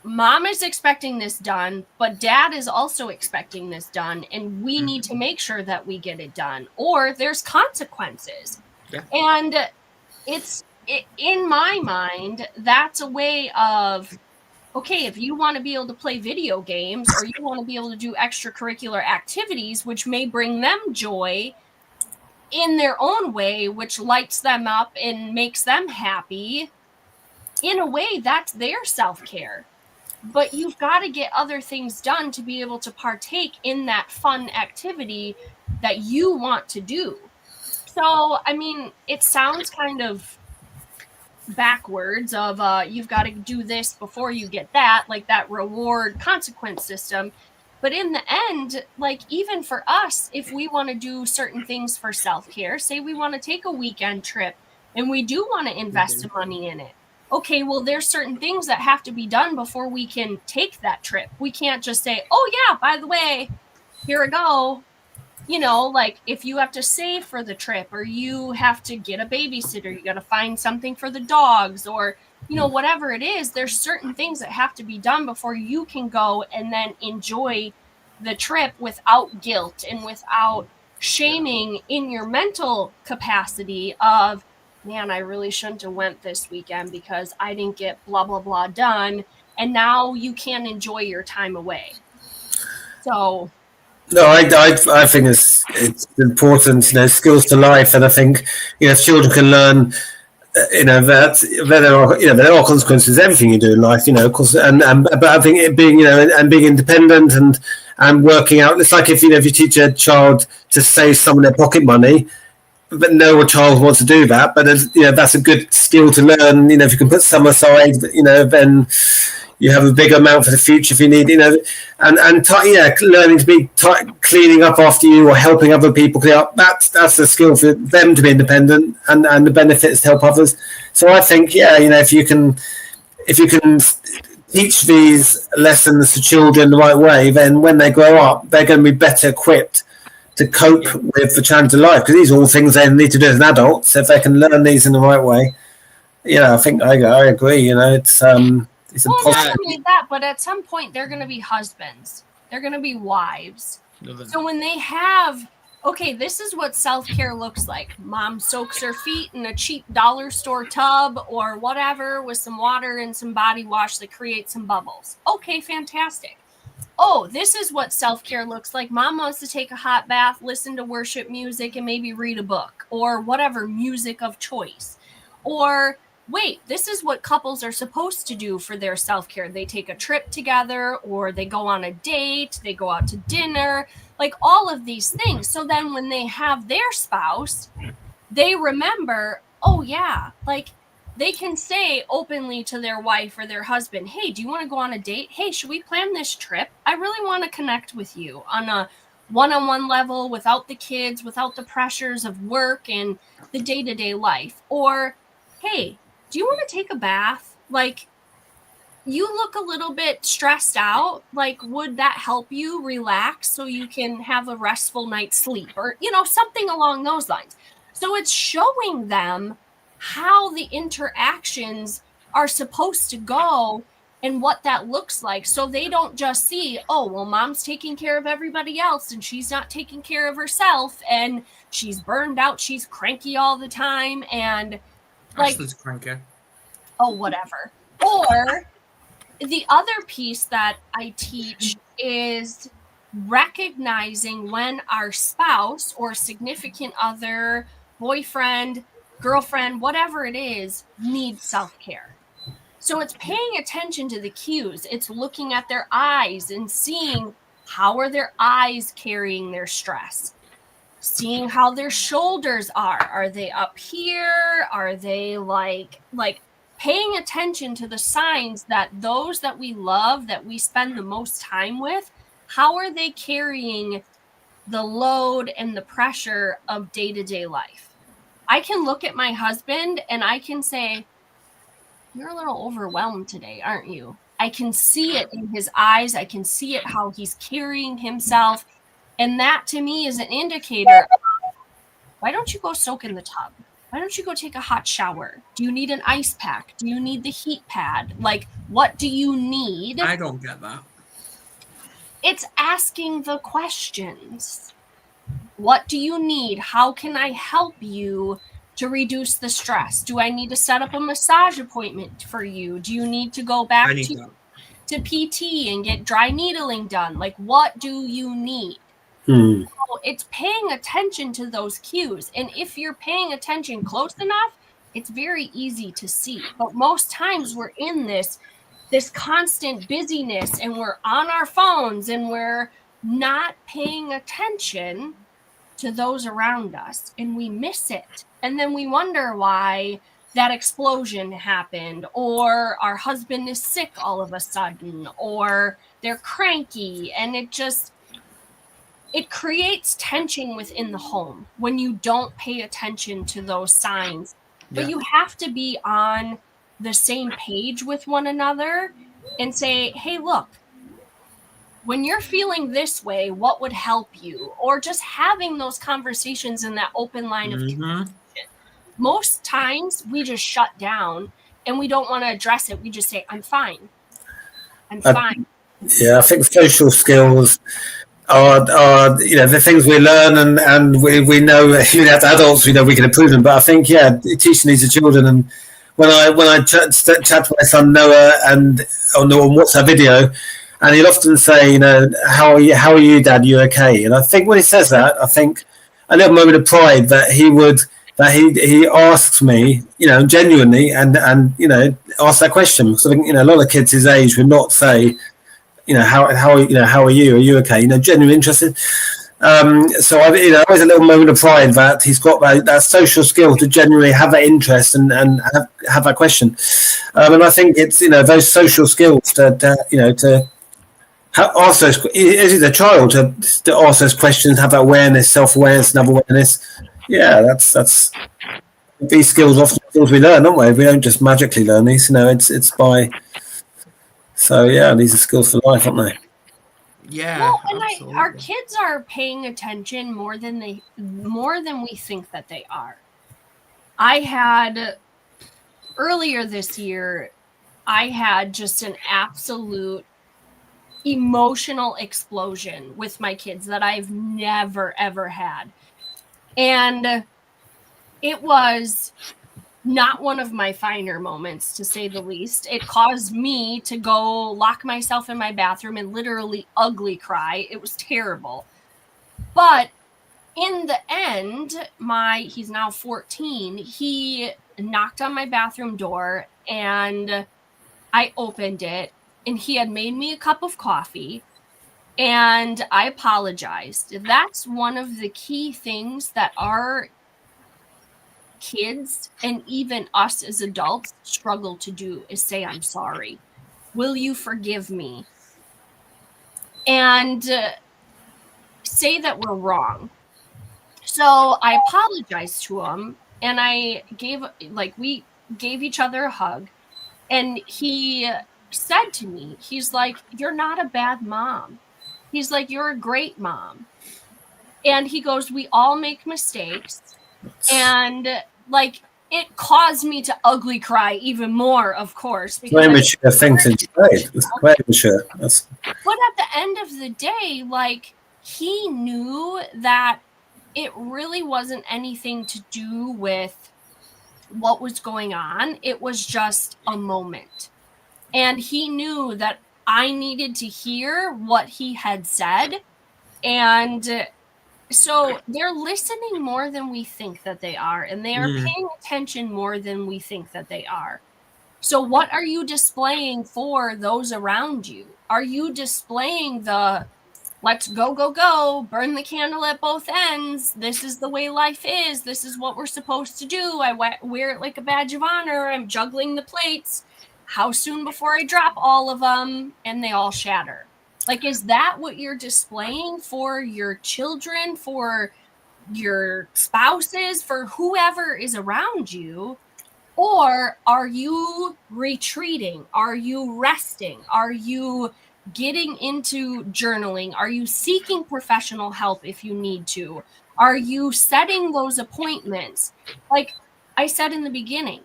mom is expecting this done, but dad is also expecting this done, and we need to make sure that we get it done, or there's consequences. Yeah. And in my mind, that's a way of, okay, if you want to be able to play video games, or you want to be able to do extracurricular activities, which may bring them joy in their own way, which lights them up and makes them happy, in a way, that's their self-care. But you've got to get other things done to be able to partake in that fun activity that you want to do. So, I mean, it sounds kind of backwards of you've got to do this before you get that, like that reward consequence system. But in the end, like, even for us, if we want to do certain things for self-care, say we want to take a weekend trip and we do want to invest some money in it. Okay, well, there's certain things that have to be done before we can take that trip. We can't just say, oh, yeah, by the way, here we go. Like, if you have to save for the trip, or you have to get a babysitter, you got to find something for the dogs, or, whatever it is, there's certain things that have to be done before you can go and then enjoy the trip without guilt and without shaming in your mental capacity of, man, I really shouldn't have went this weekend because I didn't get blah, blah, blah done. And now you can't enjoy your time away. So... No, I think it's important, skills to life. And I think, if children can learn, that there are consequences to everything you do in life, of course. But I think it being, and being independent and working out, it's like if you teach a child to save some of their pocket money, but no child wants to do that. But that's a good skill to learn. If you can put some aside, then you have a big amount for the future if you need. Learning to be cleaning up after you or helping other people clean up. That's a skill for them to be independent, and the benefits to help others. So I think, if you can teach these lessons to children the right way, then when they grow up, they're going to be better equipped to cope with the challenge of life, because these are all things they need to do as an adult. So if they can learn these in the right way, I think I agree. It's well, not only that, but at some point they're going to be husbands. They're going to be wives. So when they have, okay, this is what self-care looks like. Mom soaks her feet in a cheap dollar store tub or whatever with some water and some body wash that creates some bubbles. Okay, fantastic. Oh, this is what self-care looks like. Mom wants to take a hot bath, listen to worship music, and maybe read a book or whatever music of choice. Or, wait, this is what couples are supposed to do for their self-care. They take a trip together, or they go on a date, they go out to dinner, like all of these things. So then when they have their spouse, they remember, oh yeah, like, they can say openly to their wife or their husband, hey, do you want to go on a date? Hey, should we plan this trip? I really want to connect with you on a one-on-one level without the kids, without the pressures of work and the day-to-day life. Or, hey, do you want to take a bath? Like, you look a little bit stressed out. Like, would that help you relax so you can have a restful night's sleep? Or, something along those lines. So it's showing them how the interactions are supposed to go and what that looks like. So they don't just see, oh, well, mom's taking care of everybody else and she's not taking care of herself and she's burned out, she's cranky all the time, and like, Ashley's cranky. Oh, whatever. Or the other piece that I teach is recognizing when our spouse or significant other, boyfriend, girlfriend, whatever it is, needs self-care. So it's paying attention to the cues. It's looking at their eyes and seeing how are their eyes carrying their stress. Seeing how their shoulders are. Are they up here? Are they like paying attention to the signs that those that we love, that we spend the most time with, how are they carrying the load and the pressure of day-to-day life? I can look at my husband and I can say, you're a little overwhelmed today, aren't you? I can see it in his eyes. I can see it how he's carrying himself. And that to me is an indicator. Why don't you go soak in the tub? Why don't you go take a hot shower? Do you need an ice pack? Do you need the heat pad? Like, what do you need? I don't get that. It's asking the questions. What do you need? How can I help you to reduce the stress? Do I need to set up a massage appointment for you? Do you need to go back to PT and get dry needling done? Like, what do you need? So it's paying attention to those cues. And if you're paying attention close enough, it's very easy to see. But most times we're in this constant busyness and we're on our phones and we're not paying attention to those around us and we miss it. And then we wonder why that explosion happened, or our husband is sick all of a sudden, or they're cranky, and it creates tension within the home when you don't pay attention to those signs. But you have to be on the same page with one another and say, hey, look, when you're feeling this way, what would help you? Or just having those conversations in that open line of communication. Most times we just shut down and we don't want to address it. We just say, I'm fine. I'm fine. Yeah, I think social skills are the things we learn and we know, even as adults we know we can improve them, but I think teaching these to children. And when I chat to my son Noah and on WhatsApp video, and he'll often say, how are you, Dad, you okay? And I think when he says that, I think a little moment of pride that he asks me, genuinely and ask that question, because I think a lot of kids his age would not say, how are you? Are you okay? Genuinely interested. So I always a little moment of pride that he's got that social skill to genuinely have that interest and have that question. And I think it's those social skills to ask those, as a child to ask those questions, have that awareness, self-awareness, and awareness. Yeah, that's these skills often skills we learn, don't we? We don't just magically learn these. It's by. So yeah, these are skills for life, aren't they? Yeah. Well, and our kids are paying attention more than we think that they are. I had earlier this year, I had just an absolute emotional explosion with my kids that I've never ever had. And it was not one of my finer moments, to say the least. It caused me to go lock myself in my bathroom and literally ugly cry. It was terrible. But in the end, he's now 14, he knocked on my bathroom door and I opened it, and he had made me a cup of coffee, and I apologized. That's one of the key things that our kids and even us as adults struggle to do, is say, I'm sorry. Will you forgive me? And say that we're wrong. So I apologized to him, and we gave each other a hug, and he said to me, he's like, you're not a bad mom. He's like, you're a great mom. And he goes, we all make mistakes. And it caused me to ugly cry even more, of course. Very mature thing to say. It's very mature. But at the end of the day, he knew that it really wasn't anything to do with what was going on. It was just a moment. And he knew that I needed to hear what he had said And so they're listening more than we think that they are, and they are paying attention more than we think that they are. So what are you displaying for those around you? Are you displaying the let's go, go, go, burn the candle at both ends. This is the way life is. This is what we're supposed to do. I wear it like a badge of honor. I'm juggling the plates. How soon before I drop all of them and they all shatter? Like, is that what you're displaying for your children, for your spouses, for whoever is around you? Or are you retreating? Are you resting? Are you getting into journaling? Are you seeking professional help if you need to? Are you setting those appointments? Like I said in the beginning,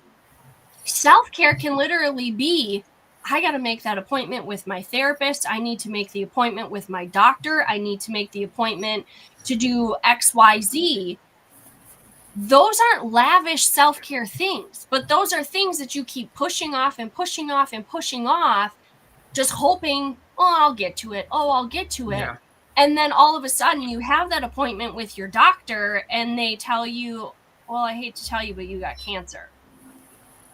self-care can literally be, I got to make that appointment with my therapist. I need to make the appointment with my doctor. I need to make the appointment to do XYZ. Those aren't lavish self-care things, but those are things that you keep pushing off and pushing off and pushing off, just hoping, oh, I'll get to it. Oh, I'll get to it. Yeah. And then all of a sudden you have that appointment with your doctor and they tell you, well, I hate to tell you, but you got cancer.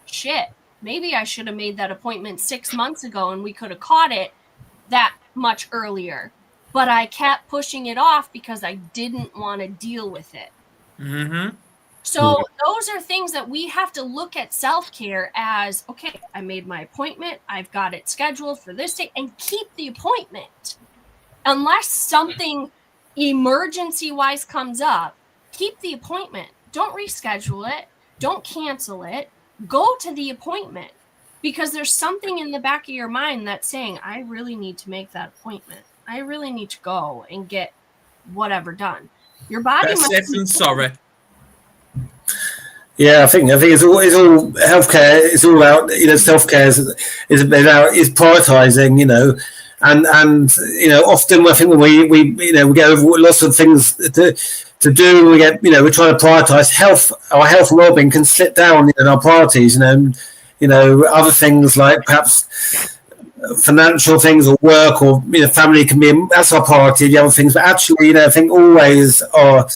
Shit. Maybe I should have made that appointment 6 months ago and we could have caught it that much earlier. But I kept pushing it off because I didn't want to deal with it. Mm-hmm. So those are things that we have to look at self-care as, okay, I made my appointment. I've got it scheduled for this day, and keep the appointment. Unless something emergency-wise comes up, keep the appointment. Don't reschedule it. Don't cancel it. Go to the appointment, because there's something in the back of your mind that's saying, I really need to make that appointment. I really need to go and get whatever done. Your body must be sorry. Yeah, I think it's all healthcare. It's all about, self-care is prioritizing, and often I think when we get over lots of things to do, we get we're trying to prioritize health. Our health and well-being can slip down in our priorities. Other things like perhaps financial things or work or family can be, that's our priority. The other things, but actually, I think always our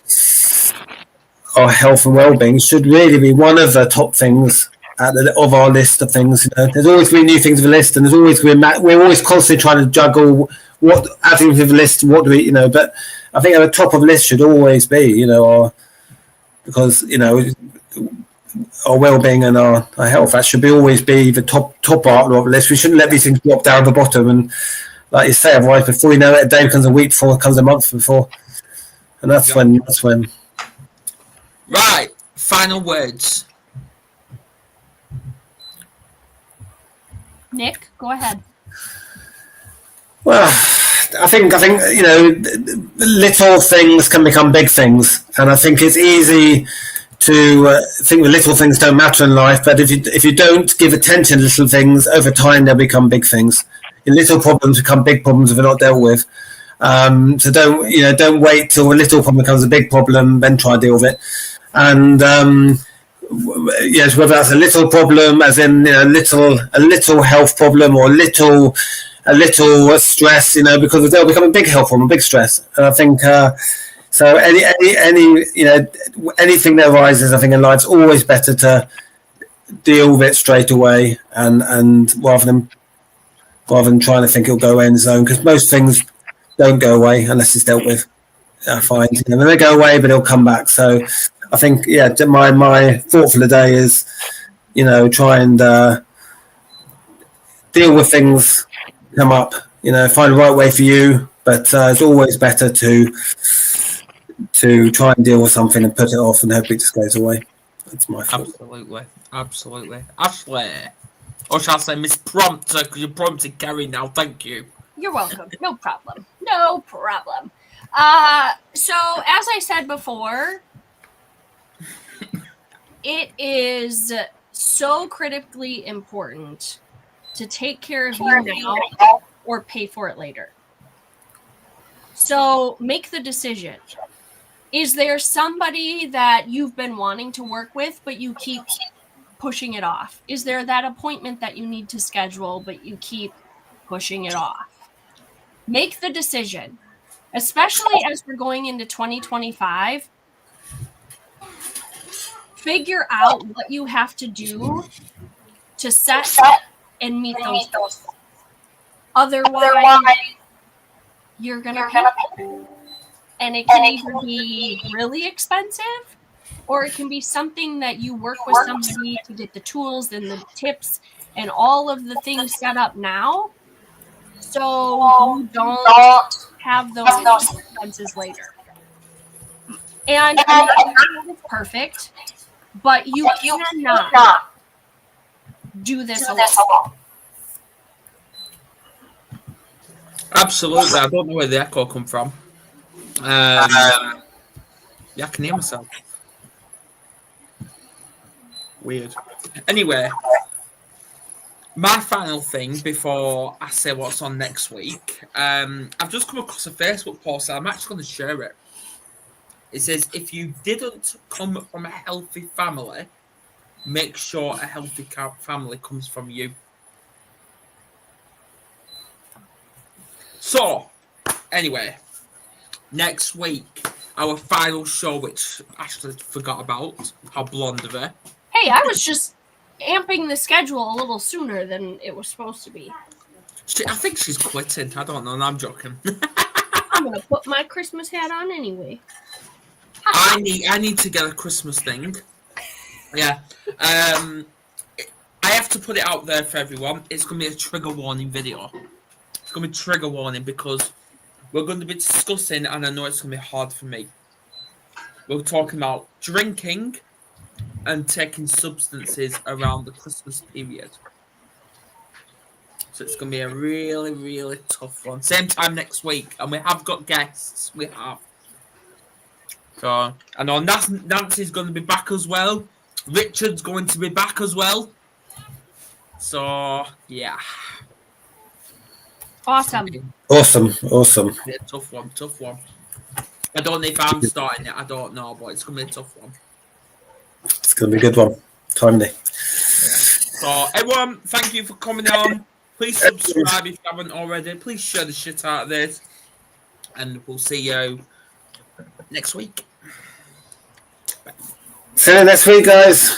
health and well-being should really be one of the top things of our list of things. There's always been new things on the list, and we're always constantly trying to juggle what adding to the list. What do we, but I think at the top of the list should always be, because our well-being and our health, that should always be the top part of the list. We shouldn't let these things drop down the bottom, and like you say, otherwise before you know it, a day becomes a week before, it comes a month before, and that's when. Right, final words. Nick, go ahead. Well, I think little things can become big things, and I think it's easy to think the little things don't matter in life, but if you don't give attention to little things, over time they'll become big things. Little problems become big problems if they're not dealt with. So don't wait till a little problem becomes a big problem, then try to deal with it. And yes, whether that's a little problem, as in a little health problem, or a little stress, because they'll become a big health problem, a big stress. And I think so. Anything that arises, I think in life, it's always better to deal with it straight away, and rather than trying to think it'll go away in its own, because most things don't go away unless it's dealt with. I find they go away, but they'll come back. So I think, my thought for the day is, try and deal with things come up. Find the right way for you, but it's always better to try and deal with something and put it off and hope it just goes away. That's my thought. Absolutely. Ashley, or shall I say Miss Prompter, because you're prompting Gary now. Thank you. You're welcome. No problem. So as I said before, it is so critically important to take care of you now or pay for it later. So make the decision. Is there somebody that you've been wanting to work with, but you keep pushing it off? Is there that appointment that you need to schedule, but you keep pushing it off? Make the decision. especially as we're going into 2025. Figure out what you have to do to set and meet those goals. Otherwise, you're going to pay. And it can either be really expensive, or it can be something that you work with somebody to get the tools and the tips and all of the things set up now, so you don't have those expenses later. And it's perfect, but you cannot do this alone. Absolutely. I don't know where the echo come from. Yeah, I can hear myself. Weird. Anyway, my final thing before I say what's on next week, I've just come across a Facebook post. I'm actually going to share it. It says, if you didn't come from a healthy family, make sure a healthy family comes from you. So, anyway, next week, our final show, which Ashley forgot about. How blonde of her. Hey, I was just amping the schedule a little sooner than it was supposed to be. I think she's quitting. I don't know. I'm joking. I'm going to put my Christmas hat on anyway. I need to get a Christmas thing. Yeah. I have to put it out there for everyone. It's going to be a trigger warning video. It's going to be trigger warning because we're going to be discussing, and I know it's going to be hard for me. We're talking about drinking and taking substances around the Christmas period. So it's going to be a really, really tough one. Same time next week, and we have got guests. We have. So I know Nancy's going to be back as well. Richard's going to be back as well. So yeah. Awesome. Awesome. Yeah, tough one. I don't know if I'm starting it. I don't know, but it's going to be a tough one. It's going to be a good one. Timely. Yeah. So everyone, thank you for coming on. Please subscribe if you haven't already. Please share the shit out of this. And we'll see you next week. See you next week, guys.